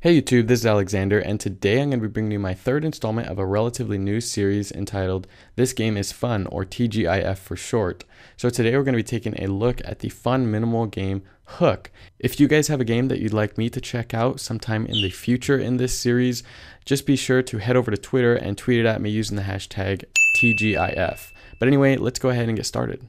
Hey YouTube, this is Alexander, and today I'm going to be bringing you my third installment of a relatively new series entitled This Game is Fun, or TGIF for short. So today we're going to be taking a look at the fun minimal game Hook. If you guys have a game that you'd like me to check out sometime in the future in this series, just be sure to head over to Twitter and tweet it at me using the hashtag TGIF. But anyway, let's go ahead and get started.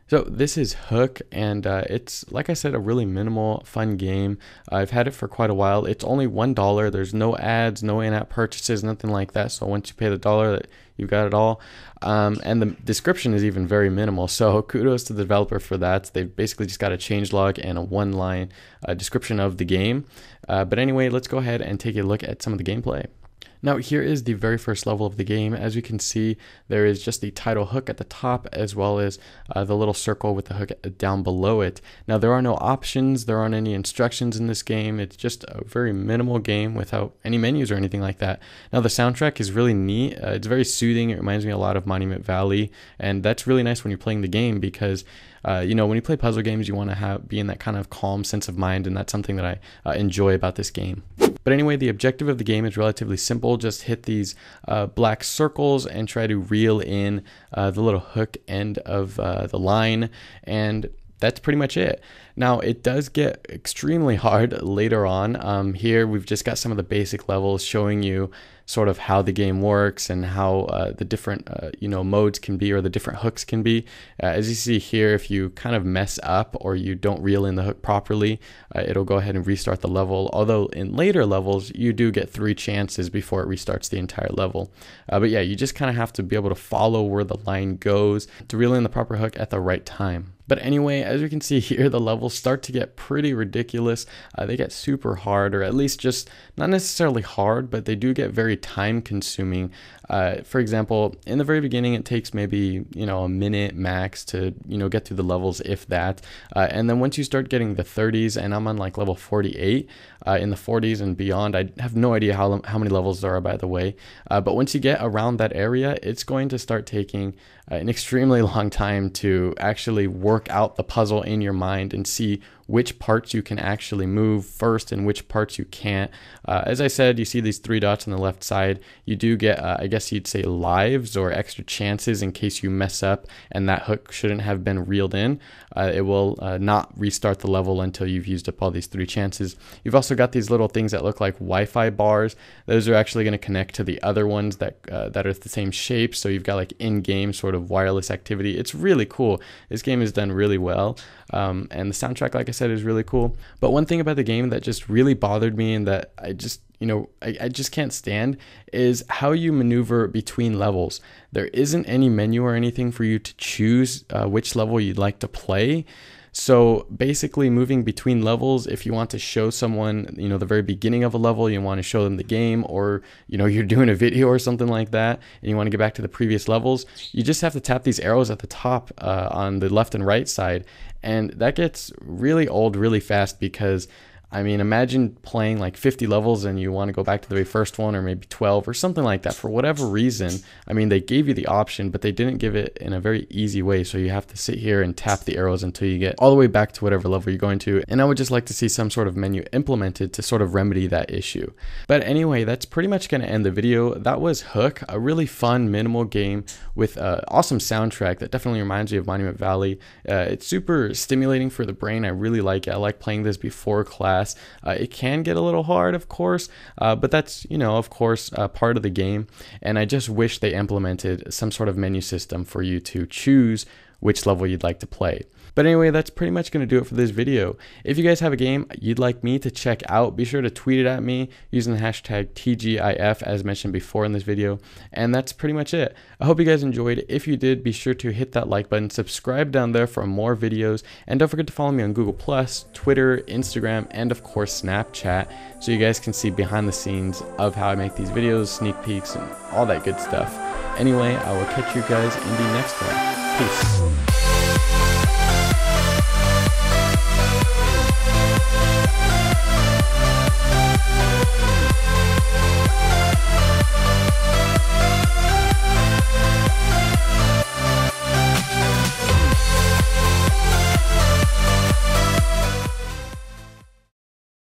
So this is Hook, and it's, like I said, a really minimal, fun game. I've had it for quite a while. It's only $1. There's no ads, no in-app purchases, nothing like that. So once you pay the dollar, you've got it all. And the description is even very minimal. So kudos to the developer for that. They've basically just got a changelog and a one-line description of the game. But anyway, let's go ahead and take a look at some of the gameplay. Now here is the very first level of the game. As you can see, there is just the title hook at the top, as well as the little circle with the hook down below it. Now there are no options, there aren't any instructions in this game. It's just a very minimal game without any menus or anything like that. Now the soundtrack is really neat. It's very soothing. It reminds me a lot of Monument Valley, and that's really nice when you're playing the game because you know, when you play puzzle games, you want to be in that kind of calm sense of mind, and that's something that I enjoy about this game. But anyway, the objective of the game is relatively simple. Just hit these black circles and try to reel in the little hook end of the line, and that's pretty much it. Now, it does get extremely hard later on. Here, we've just got some of the basic levels showing you sort of how the game works and how the different modes can be, or the different hooks can be. As you see here, if you kind of mess up or you don't reel in the hook properly, it'll go ahead and restart the level. Although in later levels, you do get 3 chances before it restarts the entire level. But yeah, you just kind of have to be able to follow where the line goes to reel in the proper hook at the right time. But anyway, as you can see here, the levels start to get pretty ridiculous. They get super hard, or at least just not necessarily hard, but they do get very time consuming. For example, in the very beginning, it takes maybe, a minute max to, get through the levels, if that. And then once you start getting the 30s, and I'm on like level 48, in the 40s and beyond, I have no idea how many levels there are, by the way. But once you get around that area, it's going to start taking an extremely long time to actually work out the puzzle in your mind and see which parts you can actually move first and which parts you can't. As I said, you see these 3 dots on the left side. You do get, I guess you'd say, lives or extra chances in case you mess up and that hook shouldn't have been reeled in. It will not restart the level until you've used up all these 3 chances. You've also got these little things that look like Wi-Fi bars. Those are actually going to connect to the other ones that are the same shape. So you've got like in-game sort of wireless activity. It's really cool. This game is done really well. And the soundtrack, like I said, is really cool. But one thing about the game that just really bothered me, and that I just can't stand, is how you maneuver between levels. There isn't any menu or anything for you to choose which level you'd like to play. So basically, moving between levels, if you want to show someone, the very beginning of a level, you want to show them the game, or, you're doing a video or something like that, and you want to get back to the previous levels, you just have to tap these arrows at the top on the left and right side. And that gets really old really fast because, imagine playing like 50 levels and you want to go back to the very first one, or maybe 12 or something like that. For whatever reason, they gave you the option, but they didn't give it in a very easy way. So you have to sit here and tap the arrows until you get all the way back to whatever level you're going to. And I would just like to see some sort of menu implemented to sort of remedy that issue. But anyway, that's pretty much going to end the video. That was Hook, a really fun, minimal game with an awesome soundtrack that definitely reminds me of Monument Valley. It's super stimulating for the brain. I really like it. I like playing this before class. It can get a little hard, of course, but that's, of course, part of the game. And I just wish they implemented some sort of menu system for you to choose which level you'd like to play. But anyway, that's pretty much going to do it for this video. If you guys have a game you'd like me to check out, be sure to tweet it at me using the hashtag TGIF, as mentioned before in this video. And that's pretty much it. I hope you guys enjoyed. If you did, be sure to hit that like button, subscribe down there for more videos, and don't forget to follow me on Google+, Twitter, Instagram, and of course Snapchat, so you guys can see behind the scenes of how I make these videos, sneak peeks, and all that good stuff. Anyway, I will catch you guys in the next one. Peace.